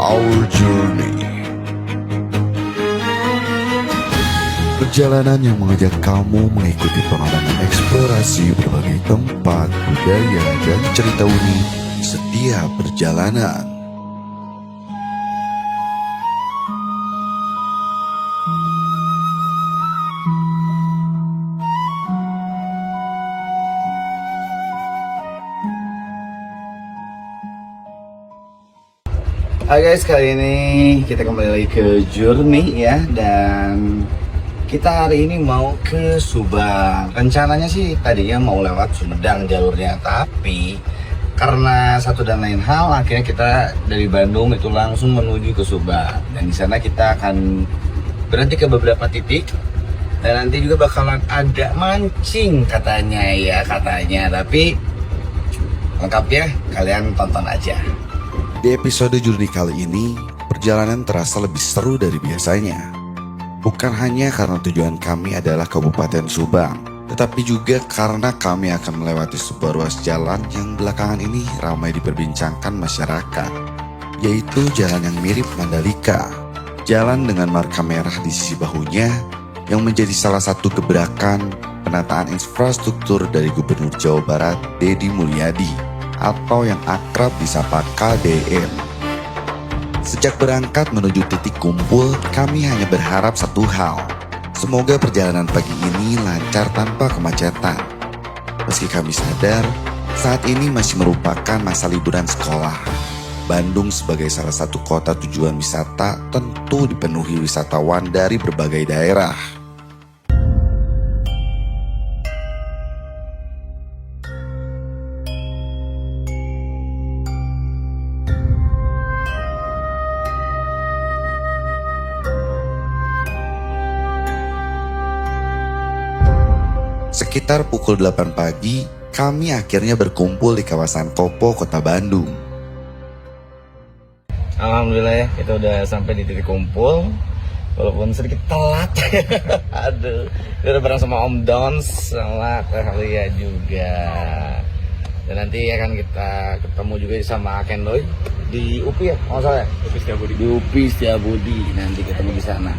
our journey. Perjalanan yang mengajak kamu mengikuti pengalaman eksplorasi berbagai tempat, budaya, dan cerita unik setiap perjalanan. Hai guys, kali ini kita kembali lagi ke Journey ya. Dan kita hari ini mau ke Subang. Rencananya sih tadinya mau lewat Sumedang jalurnya, tapi karena satu dan lain hal akhirnya kita dari Bandung itu langsung menuju ke Subang. Dan di sana kita akan berhenti ke beberapa titik. Dan nanti juga bakalan ada mancing katanya ya, Tapi lengkapnya kalian tonton aja. Di episode Journey kali ini, perjalanan terasa lebih seru dari biasanya. Bukan hanya karena tujuan kami adalah Kabupaten Subang, tetapi juga karena kami akan melewati sebuah ruas jalan yang belakangan ini ramai diperbincangkan masyarakat, yaitu jalan yang mirip Mandalika. Jalan dengan marka merah di sisi bahunya yang menjadi salah satu gebrakan penataan infrastruktur dari Gubernur Jawa Barat Deddy Mulyadi, atau yang akrab disapa KDM. Sejak berangkat menuju titik kumpul, kami hanya berharap satu hal. Semoga perjalanan pagi ini lancar tanpa kemacetan. Meski kami sadar, saat ini masih merupakan masa liburan sekolah. Bandung sebagai salah satu kota tujuan wisata tentu dipenuhi wisatawan dari berbagai daerah. Sekitar pukul 8 pagi, kami akhirnya berkumpul di kawasan Kopo, Kota Bandung. Alhamdulillah ya, kita udah sampai di titik kumpul. Walaupun sedikit telat. Aduh, udah bareng sama Om Dons sama Kahlia juga. Dan nanti akan kita ketemu juga sama Kendoy di UPI ya, nggak salah ya? UPI Setiabudi. Di UPI Setiabudi, nanti ketemu di sana.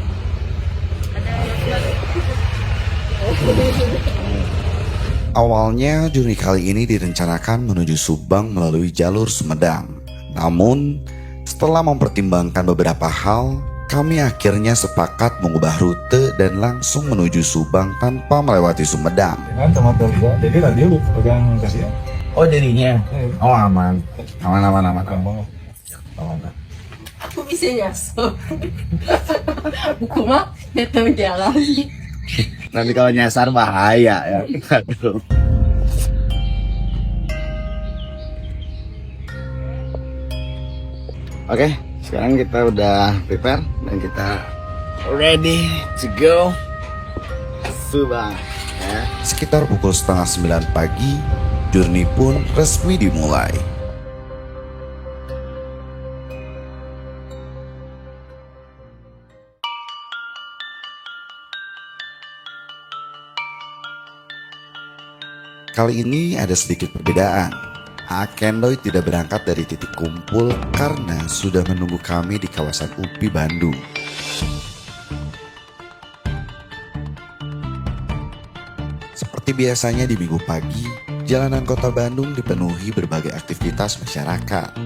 Awalnya journey kali ini direncanakan menuju Subang melalui jalur Sumedang. Namun, setelah mempertimbangkan beberapa hal, kami akhirnya sepakat mengubah rute dan langsung menuju Subang tanpa melewati Sumedang. Kan sama Telga, jadi tadi lu pegang kasih ya. Oh jadinya? Oh aman. Aman. Aku bisa nyasar. Buku mah datang jalan. Nanti kalau nyasar bahaya ya. Aduh. Oke, sekarang kita udah prepare dan kita ready to go Subang ya. Sekitar pukul setengah 9 pagi, journey pun resmi dimulai. Kali ini ada sedikit perbedaan. Akendoy tidak berangkat dari titik kumpul karena sudah menunggu kami di kawasan UPI Bandung. Seperti biasanya di minggu pagi, jalanan kota Bandung dipenuhi berbagai aktivitas masyarakat.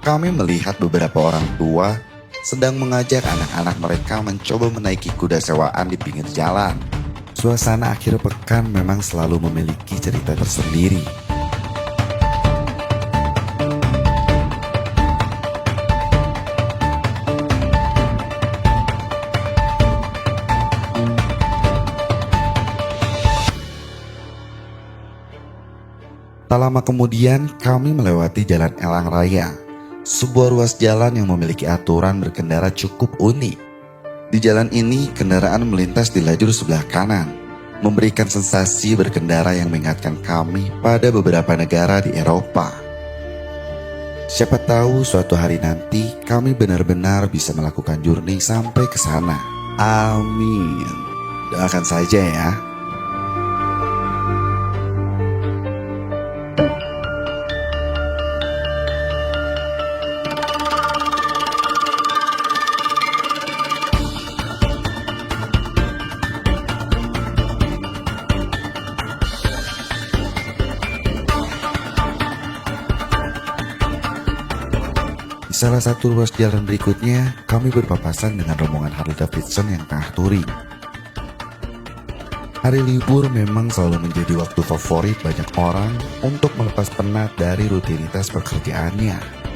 Kami melihat beberapa orang tua sedang mengajak anak-anak mereka mencoba menaiki kuda sewaan di pinggir jalan. Suasana akhir pekan memang selalu memiliki cerita tersendiri. Tak lama kemudian kami melewati Jalan Elang Raya, sebuah ruas jalan yang memiliki aturan berkendara cukup unik. Di jalan ini, kendaraan melintas di lajur sebelah kanan, memberikan sensasi berkendara yang mengingatkan kami pada beberapa negara di Eropa. Siapa tahu suatu hari nanti kami benar-benar bisa melakukan journey sampai ke sana. Amin. Doakan saja ya. Di salah satu ruas jalan berikutnya, kami berpapasan dengan rombongan Harley Davidson yang tengah touring. Hari libur memang selalu menjadi waktu favorit banyak orang untuk melepas penat dari rutinitas pekerjaannya.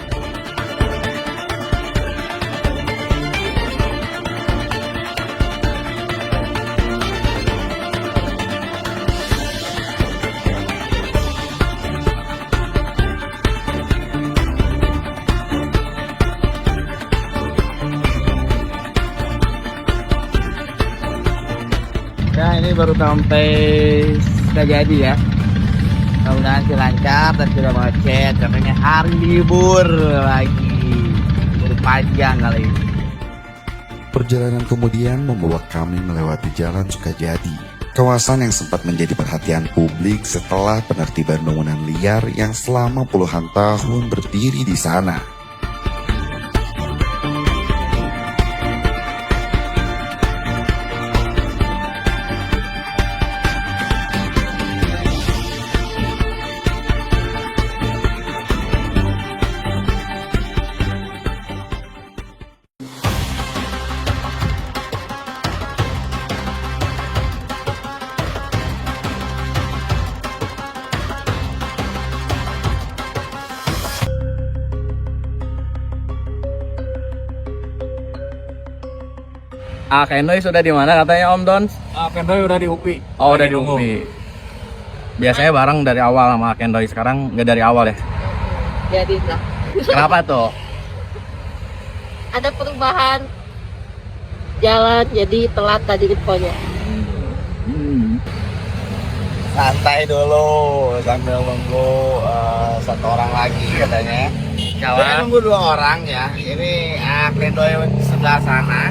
Nah, ini baru sampai Sukajadi ya. Mudah-mudahan sih lancar dan tidak macet. Katanya hari libur lagi, libur panjang kali ini. Perjalanan kemudian membawa kami melewati Jalan Sukajadi, kawasan yang sempat menjadi perhatian publik setelah penertiban bangunan liar yang selama puluhan tahun berdiri di sana. Kendoy sudah di mana katanya Om Dons? Kendoy udah di UPI. Oh, udah di UPI. Biasanya bareng dari awal sama Kendoy, sekarang nggak dari awal ya? Jadi lah. Kenapa tuh? Ada perubahan jalan jadi telat tadi infonya. Santai dulu sambil nunggu satu orang lagi katanya. Kita nunggu 2 orang ya. Ini Kendoy sebelah sana.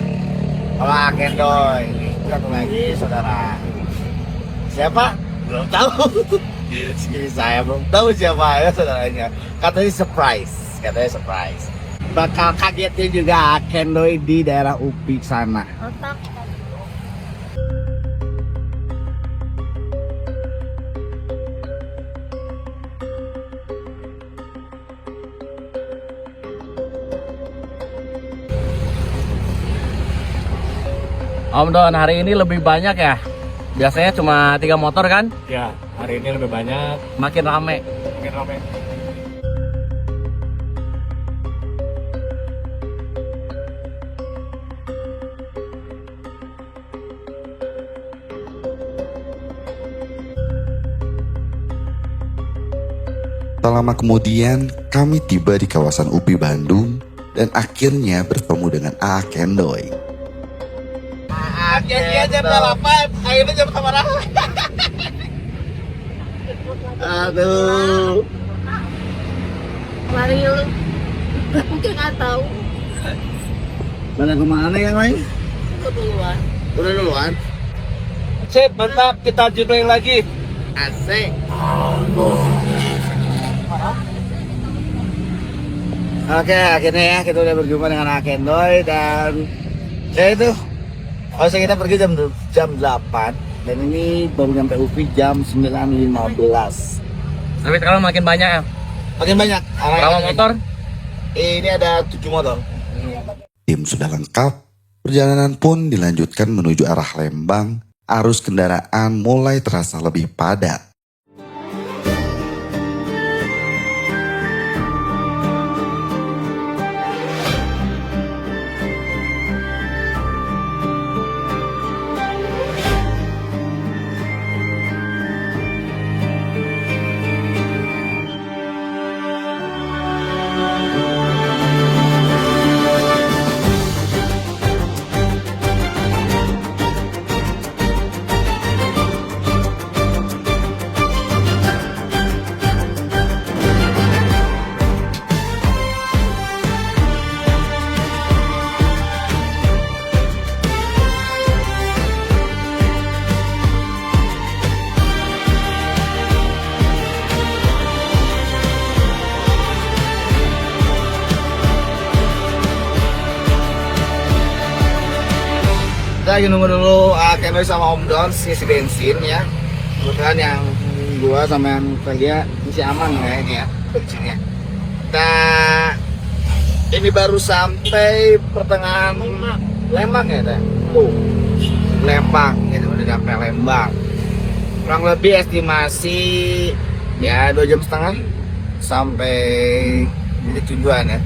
Kalau Kendoy ini satu lagi saudara. Siapa? Belum tahu. Saya belum tahu siapa ya saudaranya. Katanya surprise. Bakal kagetin juga Kendoy di daerah UPI sana. Otak. Om Don, hari ini lebih banyak ya? Biasanya cuma 3 motor kan? Ya, hari ini lebih banyak. Makin rame. Mungkin ramai. Tak lama kemudian, kami tiba di kawasan UPI Bandung dan akhirnya bertemu dengan A. Kendoy. Akhirnya jam 8, akhirnya jam berapa? Aduh. Mari lu. Mungkin nggak tahu. Mana kemana yang lain? Keduluan. Udah duluan. Sip, mantap. Kita jumpai lagi. Asik. Oke, akhirnya ya kita udah berjumpa dengan Kendoy dan ya itu. Harusnya kita pergi jam 8 dan ini baru nyampe UPI jam 9.15. Tapi sekarang makin banyak ya? Makin banyak. Berapa motor? Ini ada 7 motor. Tim sudah lengkap, perjalanan pun dilanjutkan menuju arah Lembang. Arus kendaraan mulai terasa lebih padat. Kita lagi nunggu dulu Kendoy sama Om Dons ngisi bensin ya. Kebetulan yang gua sama yang Velia masih aman kayaknya ya bensinnya. Kita Ini baru sampai pertengahan Lembang ya, Teh? Lembang, gitu, udah sampai Lembang. Kurang lebih estimasi ya 2,5 jam sampai di tujuan ya.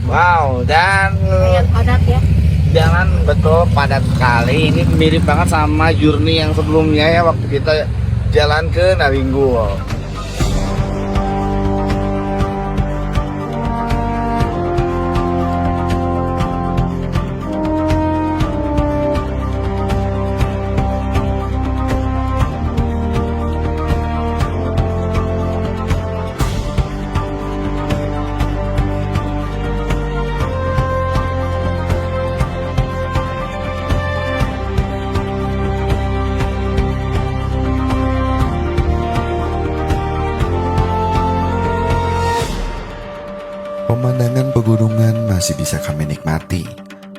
Wow, dan padat ya. jalan betul padat sekali. Ini mirip banget sama journey yang sebelumnya ya, waktu kita jalan ke Naringgul. Pemandangan pegunungan masih bisa kami nikmati,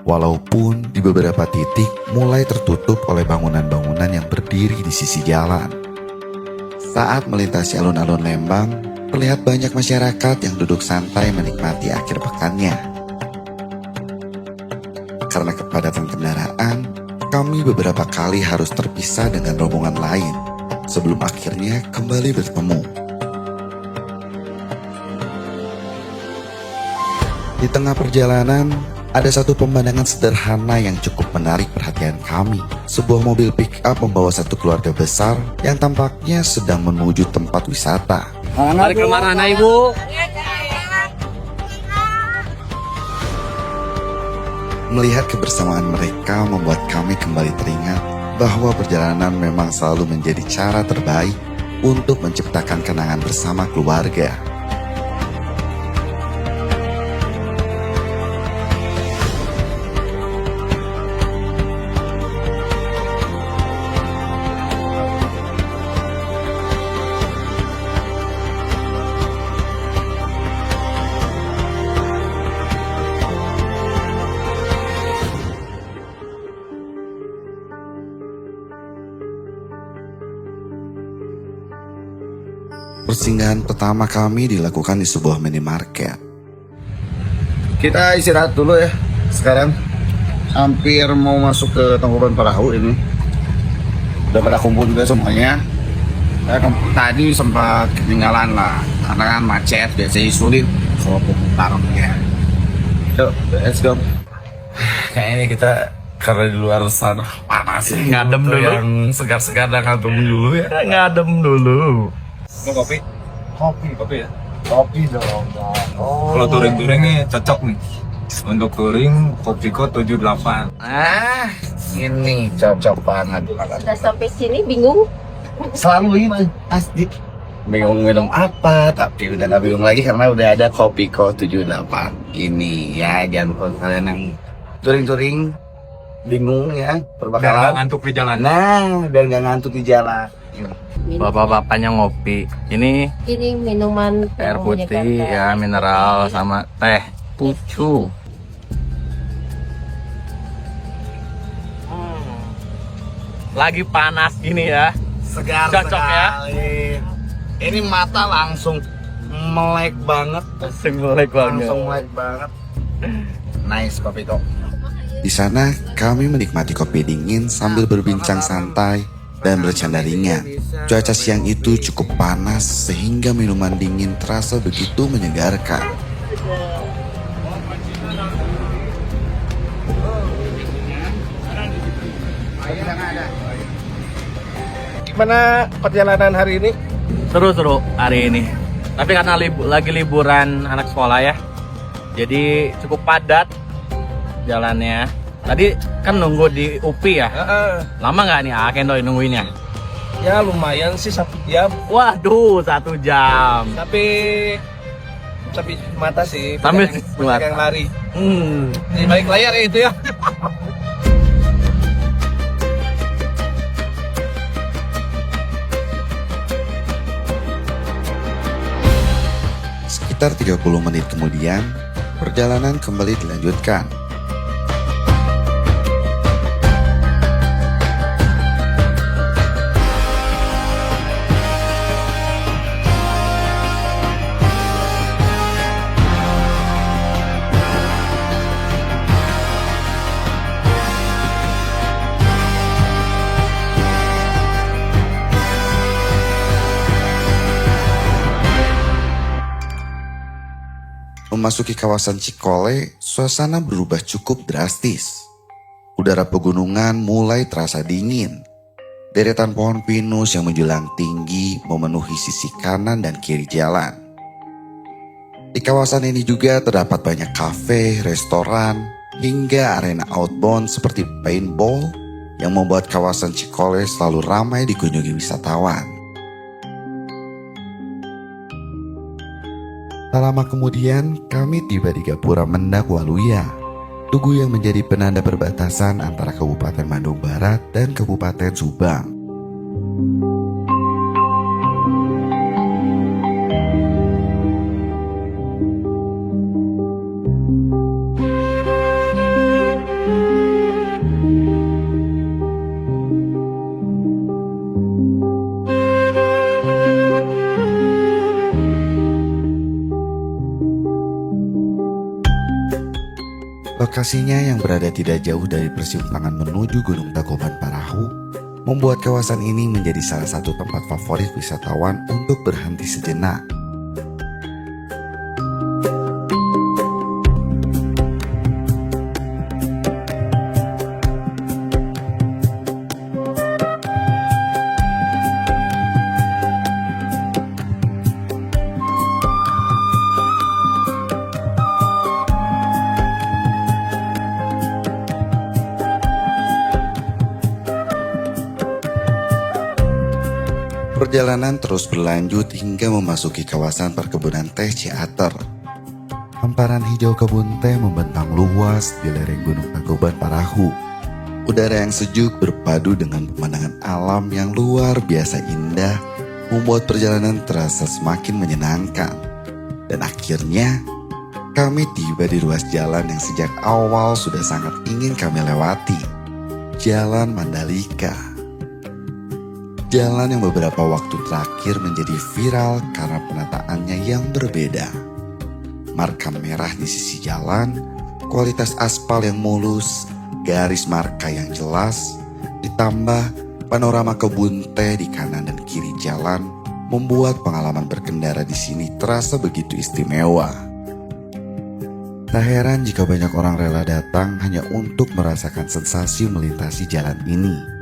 walaupun di beberapa titik mulai tertutup oleh bangunan-bangunan yang berdiri di sisi jalan. Saat melintasi alun-alun Lembang, terlihat banyak masyarakat yang duduk santai menikmati akhir pekannya. Karena kepadatan kendaraan, kami beberapa kali harus terpisah dengan rombongan lain, sebelum akhirnya kembali bertemu. Di tengah perjalanan, ada satu pemandangan sederhana yang cukup menarik perhatian kami. Sebuah mobil pick-up membawa satu keluarga besar yang tampaknya sedang menuju tempat wisata. Mari ke mana, Ibu? Melihat kebersamaan mereka membuat kami kembali teringat bahwa perjalanan memang selalu menjadi cara terbaik untuk menciptakan kenangan bersama keluarga. Persinggahan pertama kami dilakukan di sebuah minimarket. Kita istirahat dulu ya. Sekarang hampir mau masuk ke Tangkuban Perahu ini. Udah pada kumpul juga semuanya. Tadi sempat ketinggalan lah, karena kan macet, biasanya sulit kalau putar ya. Yuk, let's go. Kayaknya kita karena di luar sana panas, Ngadem dulu. yang segar-segar dan ngadem dulu ya. Ngadem dulu. Mau kopi? Kopi ya. Kopi dong. Oh. Kalau touring nih cocok nih. Untuk touring Kopiko 78. Ah, ini cocok banget. Udah sampai sini bingung. Selalu ini pasti bingung minum apa, tapi udah gak bingung lagi karena udah ada Kopiko 78 ini ya. Jangan lupa kalian yang touring bingung ya Biar perbakalan. nggak ngantuk di jalan. Nah, biar nggak ngantuk di jalan. Bapak-bapaknya ngopi. Ini Ini minuman air yang putih menyegarkan. ya, mineral sama teh pucu. Lagi panas gini ya. Segar Cocok ya? sekali. Ini mata langsung melek banget. Langsung melek banget. Langsung melek banget. Nice Kopiko. Di sana kami menikmati kopi dingin sambil berbincang santai dan bercanda ringan. Cuaca siang itu cukup panas sehingga minuman dingin terasa begitu menyegarkan. Gimana perjalanan hari ini? Seru-seru hari ini. Tapi karena lagi liburan anak sekolah ya, jadi cukup padat jalannya. Tadi kan nunggu di UPI ya. Lama nggak nih Akendo nungguinnya? Ya lumayan sih 1 jam. Waduh, 1 jam. Tapi mata sih. Sambil banyak yang lari. Di balik layar ya itu ya. Sekitar 30 menit kemudian, perjalanan kembali dilanjutkan. Memasuki kawasan Cikole, suasana berubah cukup drastis. Udara pegunungan mulai terasa dingin. Deretan pohon pinus yang menjulang tinggi memenuhi sisi kanan dan kiri jalan. Di kawasan ini juga terdapat banyak kafe, restoran, hingga arena outbound seperti paintball yang membuat kawasan Cikole selalu ramai dikunjungi wisatawan. Tak lama kemudian, kami tiba di Gapura Mendak Waluya, tugu yang menjadi penanda perbatasan antara Kabupaten Bandung Barat dan Kabupaten Subang. Lokasinya yang berada tidak jauh dari persimpangan menuju Gunung Tangkuban Parahu membuat kawasan ini menjadi salah satu tempat favorit wisatawan untuk berhenti sejenak. Perjalanan terus berlanjut hingga memasuki kawasan perkebunan teh Ciater. Hamparan hijau kebun teh membentang luas di lereng Gunung Tangkuban Parahu. Udara yang sejuk berpadu dengan pemandangan alam yang luar biasa indah membuat perjalanan terasa semakin menyenangkan. Dan akhirnya kami tiba di ruas jalan yang sejak awal sudah sangat ingin kami lewati. Jalan Mandalika. Jalan yang beberapa waktu terakhir menjadi viral karena penataannya yang berbeda. Marka merah di sisi jalan, kualitas aspal yang mulus, garis marka yang jelas, ditambah panorama kebun teh di kanan dan kiri jalan membuat pengalaman berkendara di sini terasa begitu istimewa. Tak heran jika banyak orang rela datang hanya untuk merasakan sensasi melintasi jalan ini.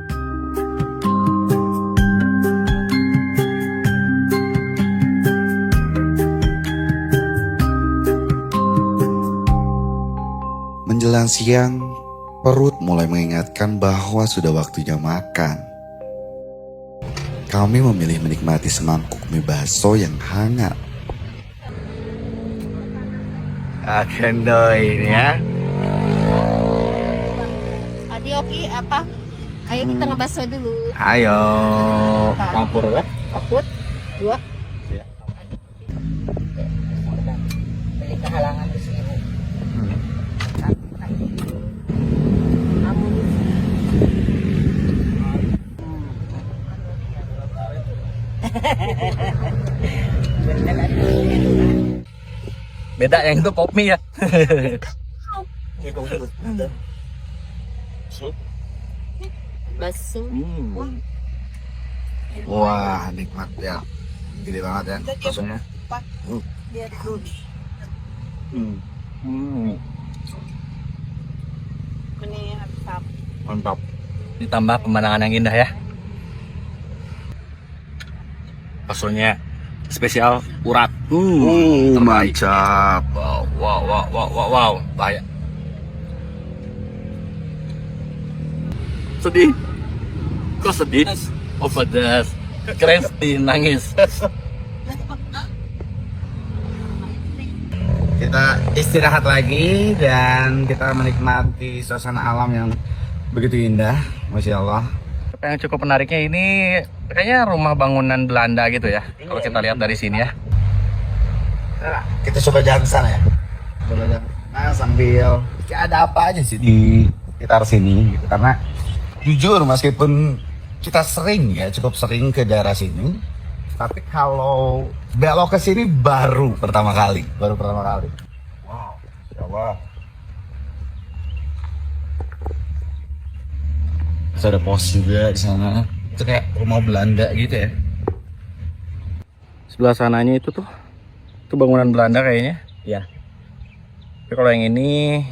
Menjelang siang, perut mulai mengingatkan bahwa sudah waktunya makan. Kami memilih menikmati semangkuk mie bakso yang hangat. Agendoy ini ya. Adi oke apa? Ayo kita ngebaso dulu. Ayo. Campur ya. Kaput. Dua. Beli kehalangan di sini. Beda yang itu pop mie ya. Baso. Wah, nikmat ya. Gede banget ya baksonya. Mantap. Ditambah pemandangan yang indah ya. Baksonya spesial urat. Mantap. Wow. Bahaya. Sedih. Kok sedih? Oh pedas. Keren sedih, nangis. Kita istirahat lagi dan kita menikmati suasana alam yang begitu indah. Masya Allah. Yang cukup menariknya ini kayaknya rumah bangunan Belanda gitu ya. Kalau kita lihat dari sini ya. Nah, kita coba jalan ke sana ya. Coba jalan. Nah, sambil ya ada apa aja sih di sekitar sini gitu. Karena jujur meskipun kita sering ya, cukup sering ke daerah sini, tapi kalau belok ke sini baru pertama kali. Wow, ya Allah. Terus ada pos juga di sana. Itu kayak rumah Belanda gitu ya. Sebelah sananya itu tuh bangunan Belanda kayaknya. Iya. Tapi kalau yang ini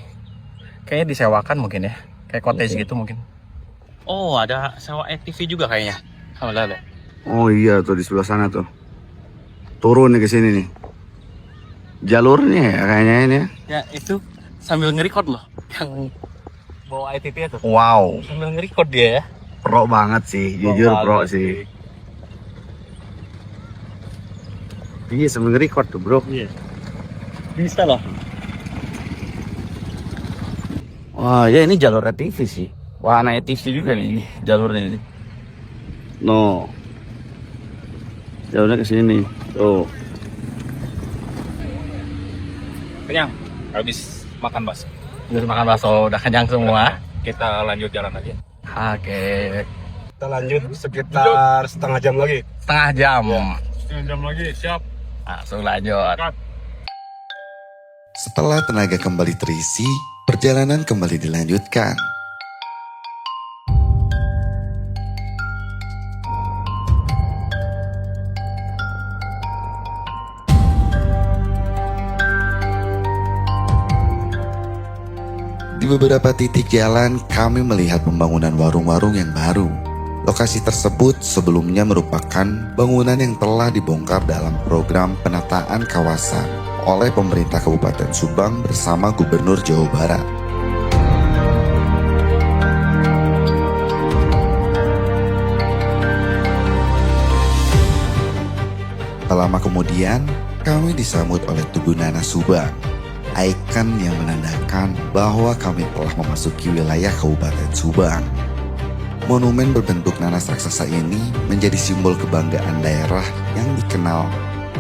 kayaknya disewakan mungkin ya, kayak cottage gitu mungkin. Oh, ada sewa ATV juga kayaknya. Ada. Oh iya tuh di sebelah sana tuh. Turun nih ke sini nih. Jalurnya ya kayaknya ini ya. Ya itu sambil nge-record loh, yang bawa ATV itu. Wow, Sambil nge-record dia ya. pro banget sih, jujur pro banget sih. Iya sambil nge-record tuh bro. Iya. Bisa loh. Wah ya ini jalur ATV sih. Wah anak ATV juga nih ini jalurnya ini. No. Jalurnya ke sini nih. Tuh. Kenyang. Habis makan bakso. Udah makan bakso, udah kenyang semua. Kita lanjut jalan lagi. Oke. Kita lanjut sekitar setengah jam lagi. Setengah jam. Setengah jam lagi, siap. Langsung lanjut. Setelah tenaga kembali terisi, perjalanan kembali dilanjutkan. Di beberapa titik jalan, kami melihat pembangunan warung-warung yang baru. Lokasi tersebut sebelumnya merupakan bangunan yang telah dibongkar dalam program penataan kawasan oleh pemerintah Kabupaten Subang bersama Gubernur Jawa Barat. Tak lama kemudian, kami disambut oleh Tugu Nanas Subang, ikon yang menandakan bahwa kami telah memasuki wilayah Kabupaten Subang. Monumen berbentuk nanas raksasa ini menjadi simbol kebanggaan daerah yang dikenal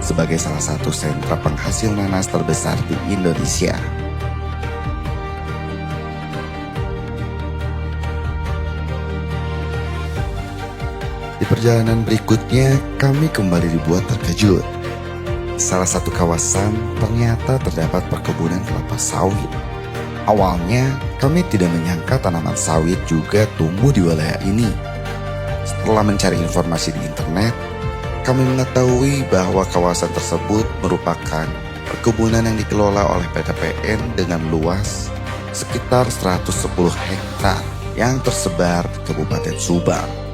sebagai salah satu sentra penghasil nanas terbesar di Indonesia. Di perjalanan berikutnya, kami kembali dibuat terkejut. Salah satu kawasan ternyata terdapat perkebunan kelapa sawit. Awalnya, kami tidak menyangka tanaman sawit juga tumbuh di wilayah ini. Setelah mencari informasi di internet, kami mengetahui bahwa kawasan tersebut merupakan perkebunan yang dikelola oleh PTPN dengan luas sekitar 110 hektar yang tersebar di Kabupaten Subang.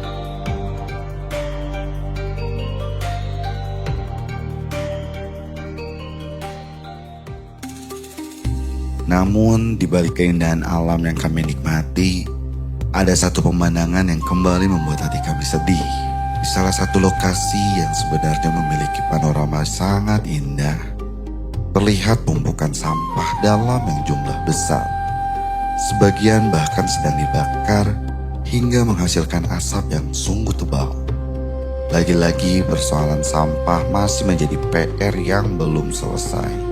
Namun, di balik keindahan alam yang kami nikmati, ada satu pemandangan yang kembali membuat hati kami sedih. Di salah satu lokasi yang sebenarnya memiliki panorama sangat indah, terlihat tumpukan sampah dalam yang jumlah besar. Sebagian bahkan sedang dibakar hingga menghasilkan asap yang sungguh tebal. Lagi-lagi persoalan sampah masih menjadi PR yang belum selesai.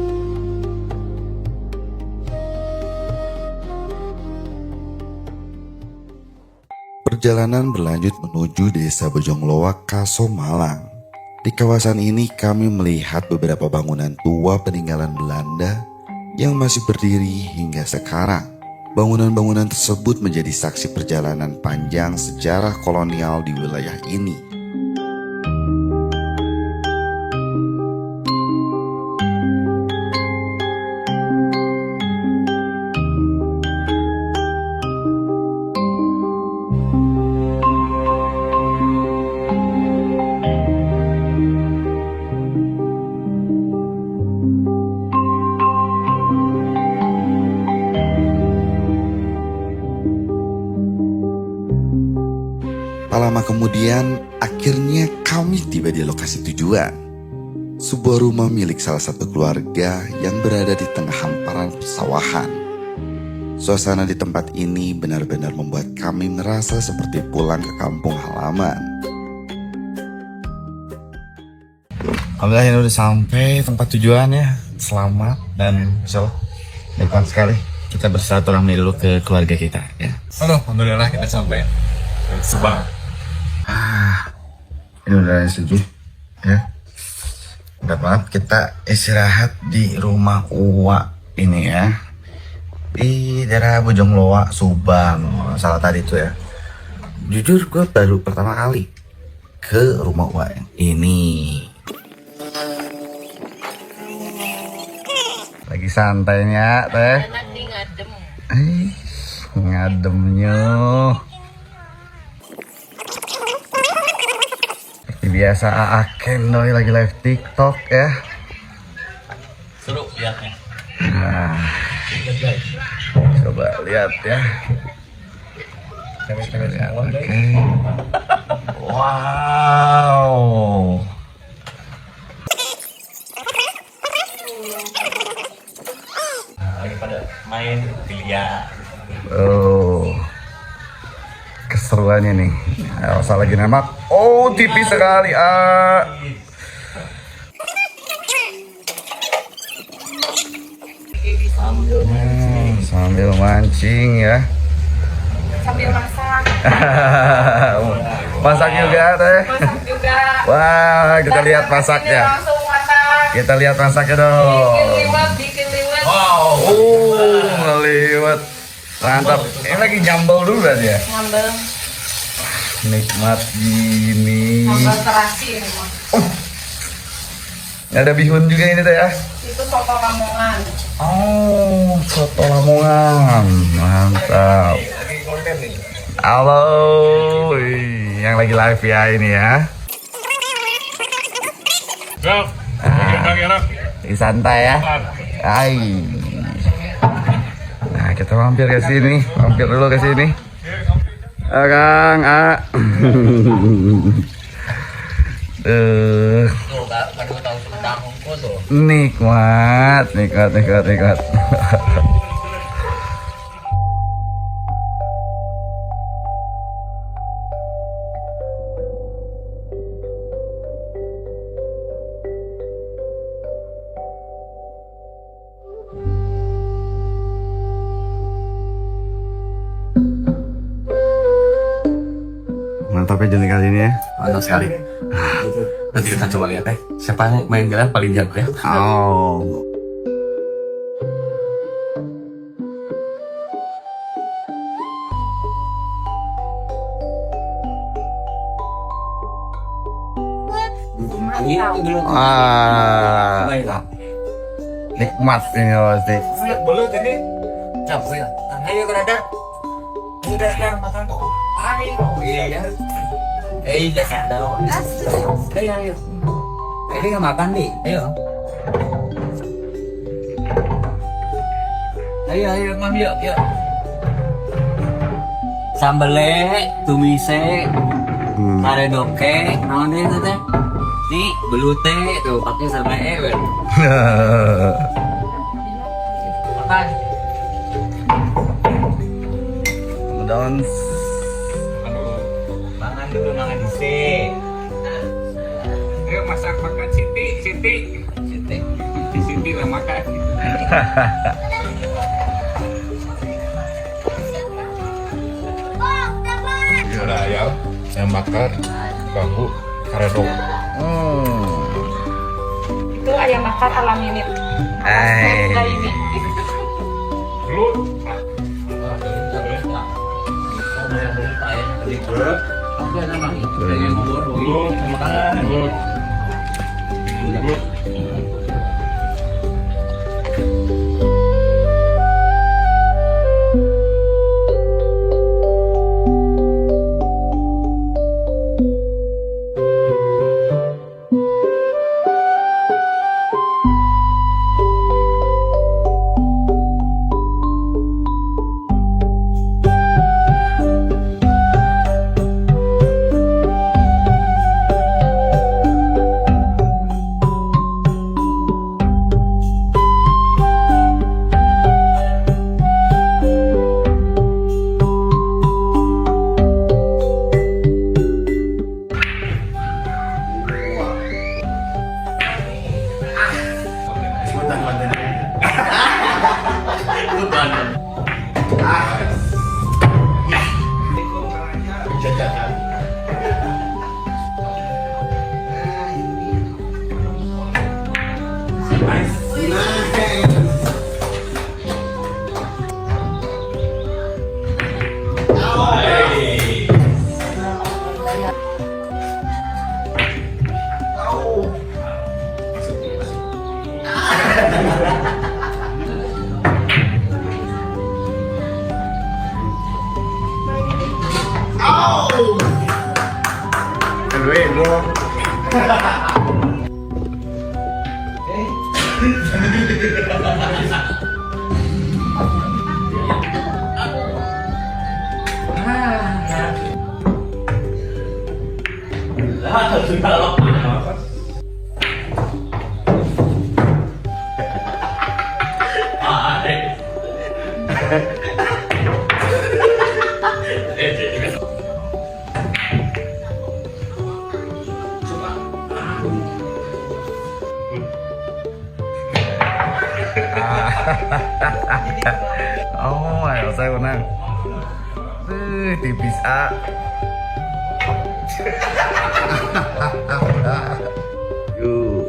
Perjalanan berlanjut menuju desa Bojongloa, Kaso, Malang. Di kawasan ini kami melihat beberapa bangunan tua peninggalan Belanda yang masih berdiri hingga sekarang. Bangunan-bangunan tersebut menjadi saksi perjalanan panjang sejarah kolonial di wilayah ini. Tak lama kemudian, akhirnya kami tiba di lokasi tujuan. Sebuah rumah milik salah satu keluarga yang berada di tengah hamparan persawahan. Suasana di tempat ini benar-benar membuat kami merasa seperti pulang ke kampung halaman. Alhamdulillah ini udah sampai tempat tujuan ya. Selamat dan insya Allah nikmat sekali. Kita bersilaturahmi dulu ke keluarga kita ya. Halo, alhamdulillah kita sampai Subang. Ini udah sejuk ya. Udah banget kita istirahat di rumah Uwa ini ya. Di daerah Bojongloa, Subang. Salah tadi tuh ya. Jujur gue baru pertama kali ke rumah Uwa ini. Lagi lagi santainya teh. Enak nih ngadem. Ngademnya. Seperti biasa Aaken doi lagi live TikTok ya. Seru liatnya. Nah, coba lihat ya. Oke. Wow. Lagi pada main biliar. Oh, keseruannya nih. Elsa lagi nembak. Oh, tipis sekali. Sambil mancing ya. Sambil masak. Masak juga teh. Masak juga. Wah, kita lihat masaknya. Langsung masak. Kita lihat masaknya dong. Bikin liwet. Ngeliwet. Mantap. Ini lagi nyambel dulu kan ya. Ngambel. Nikmat gini. Ngambel terasi ini mah. Ada bihun juga ini teh ya. Itu soto Lamongan. Oh, soto Lamongan. Mantap. Halo. Wih, yang lagi live ya ini ya. Santai ya. Ai. Nah, kita mampir ke sini. Mampir dulu ke sini. Kang, Baru tahu Sumedang Hongko tuh. nikmat. Mantap ya Joni kali ini ya. Mantap sekali. Nanti kita coba lihat siapa yang main jalan paling jago ya. Oh. Nikmat ini pasti. Belut ini. Capek ya. Ayo kerada. Udah makan kok. Ayo. Iya ya. Jangan dong. Ayo. Ini nggak makan nih. Ayo, Mam, yuk. Sambele, tumise, karedoke, naon itu teh? Nih, belute tuh pakai sama makan. Daun Makan dulu, makan disi. Ayo makan Siti lah makan. Ada ayam, yang bakar, bambu, karedok. Itu ayam bakar ala minit. Hai. Udah ini. Belut. Oh, ayo saya menang. Tipis A. Yuk.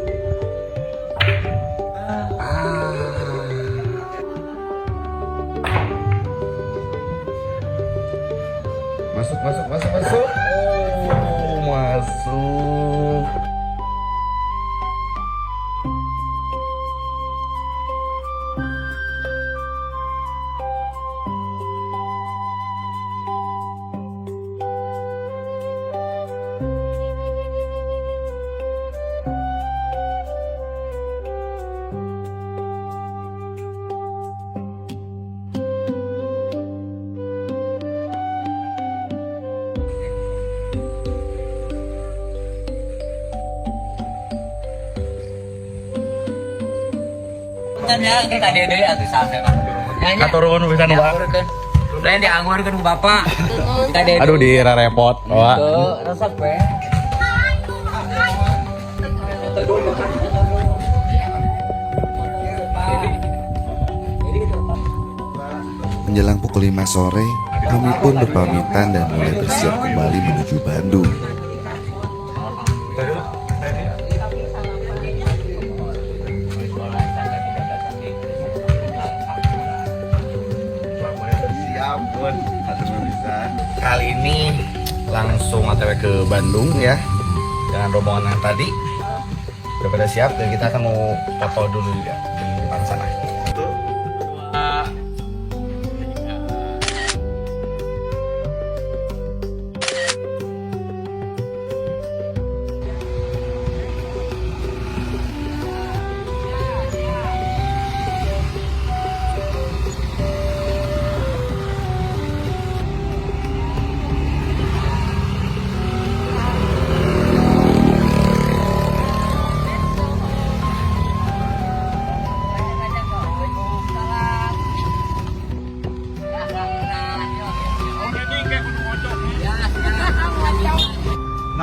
Masuk. Oh, masuk. Ya, kita dede atuh sampe mah. Aturun bisa nu Bang. Lain diangguarkeun ku bapak. Kita dede. Aduh di repot. Wah. Resep we. Menjelang pukul 5 sore, kami pun berpamitan dan mulai bersiap kembali menuju Bandung. Kali ini langsung OTW ke Bandung ya, dengan rombongan yang tadi. Udah pada siap dan kita akan mau foto dulu ya di depan sana.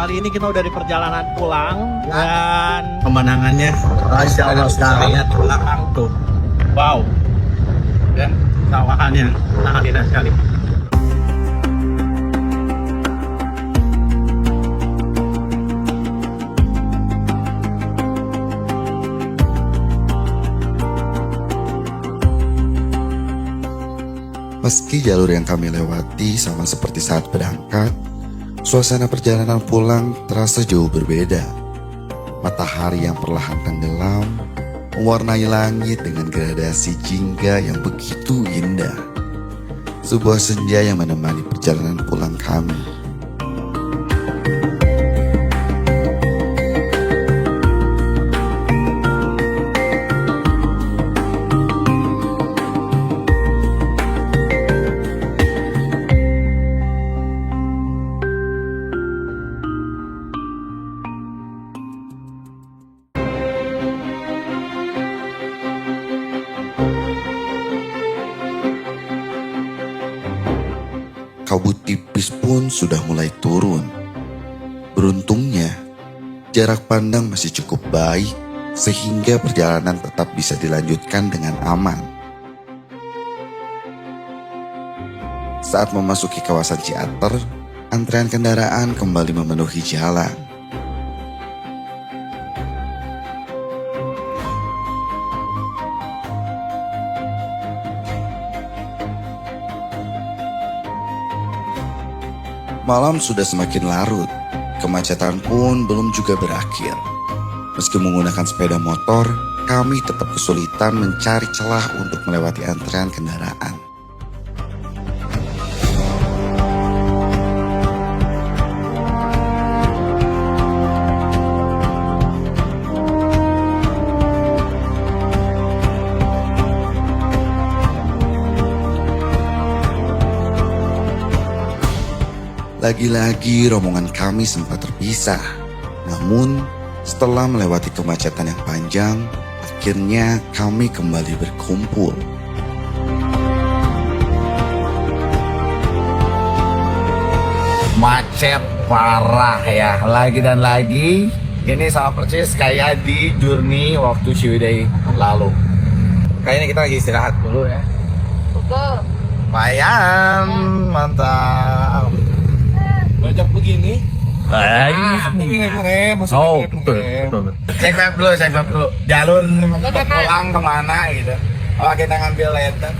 Kali ini kita udah di perjalanan pulang dan Pemandangannya, Masya Allah sekali. lihat ke belakang tuh. Wow. Ya, sawahannya sangat indah sekali. Meski jalur yang kami lewati sama seperti saat berangkat, suasana perjalanan pulang terasa jauh berbeda. Matahari yang perlahan tenggelam, mewarnai langit dengan gradasi jingga yang begitu indah. Sebuah senja yang menemani perjalanan pulang kami. Kabut tipis pun sudah mulai turun. Beruntungnya, jarak pandang masih cukup baik sehingga perjalanan tetap bisa dilanjutkan dengan aman. Saat memasuki kawasan Ciater, antrean kendaraan kembali memenuhi jalan. Malam sudah semakin larut, kemacetan pun belum juga berakhir. Meski menggunakan sepeda motor, kami tetap kesulitan mencari celah untuk melewati antrean kendaraan. Lagi-lagi rombongan kami sempat terpisah. Namun, setelah melewati kemacetan yang panjang, akhirnya kami kembali berkumpul. Macet parah ya, lagi dan lagi. Ini sama persis kayak di Journey waktu Ciwidey lalu. Kayaknya kita lagi istirahat dulu ya. Betul. Lumayan, mantap. Banyak begini. Oh, betul. Cek map dulu. Jalur pulang kemana gitu. Oh, kita ngambil lenten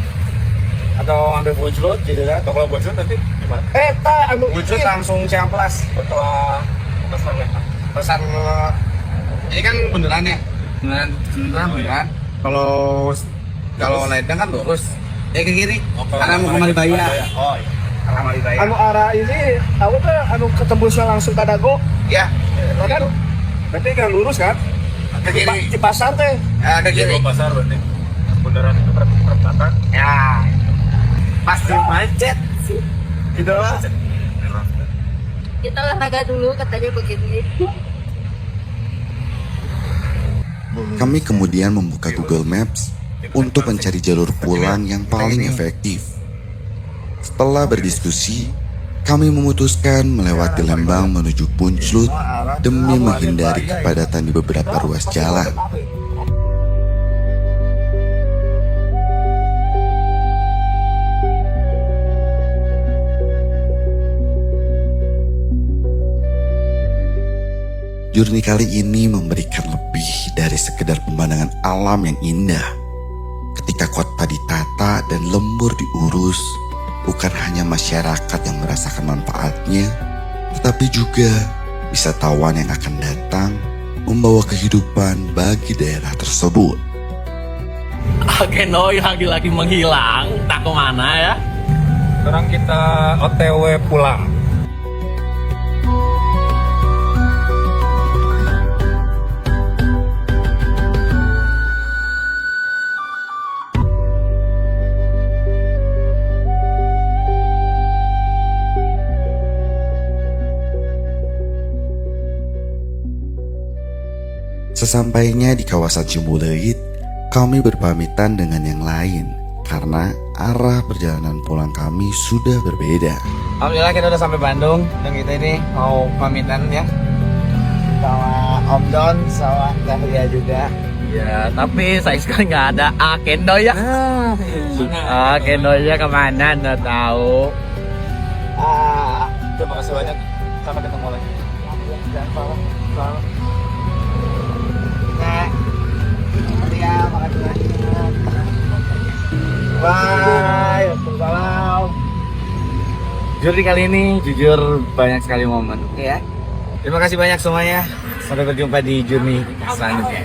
atau ngambil bujrut gitu kan? Kalau bocor nanti gimana? Bujrut langsung Ciamplas setelah pesan. Ini kan beneran ya? Beneran. Kalau lenten kan lurus. Ya ke kiri. Karena mau ke Malibaya. Oh, iya. Karena Malibaya. Anu arah ini aku tuh anu ketembusnya langsung ke Dago Ya, kan berarti kan lurus kan ke kiri. di pasar teh Ya, ke kiri. Pasar berarti. Bundaran itu perempatan. Ya. Pasti macet. Gitu lah. Kita olahraga dulu katanya begini. Kami kemudian membuka Google Maps untuk mencari jalur pulang yang paling efektif. Setelah berdiskusi, kami memutuskan melewati Lembang menuju Punclut demi menghindari kepadatan di beberapa ruas jalan. Journey kali ini memberikan lebih dari sekedar pemandangan alam yang indah. Ketika kota ditata dan lembur diurus, bukan hanya masyarakat yang merasakan manfaatnya, tetapi juga wisatawan yang akan datang membawa kehidupan bagi daerah tersebut. Ageno yang lagi menghilang, tak kemana ya? Sekarang kita OTW pulang. Sesampainya di kawasan Ciumbuleuit, kami berpamitan dengan yang lain karena arah perjalanan pulang kami sudah berbeda. Alhamdulillah kita udah sampai Bandung dan kita ini mau pamitan ya sama Om Don sama Dahlia juga. Ya, tapi saya sekarang nggak ada. Kendo ya. Kendo ya kemana? Nggak tahu. Terima kasih banyak. Sampai ketemu lagi. Ya, makasih banyak. Bye. Waalaikumsalam. Journey kali ini jujur banyak sekali momen ya. Terima kasih banyak semuanya. Sampai berjumpa di Journey selanjutnya.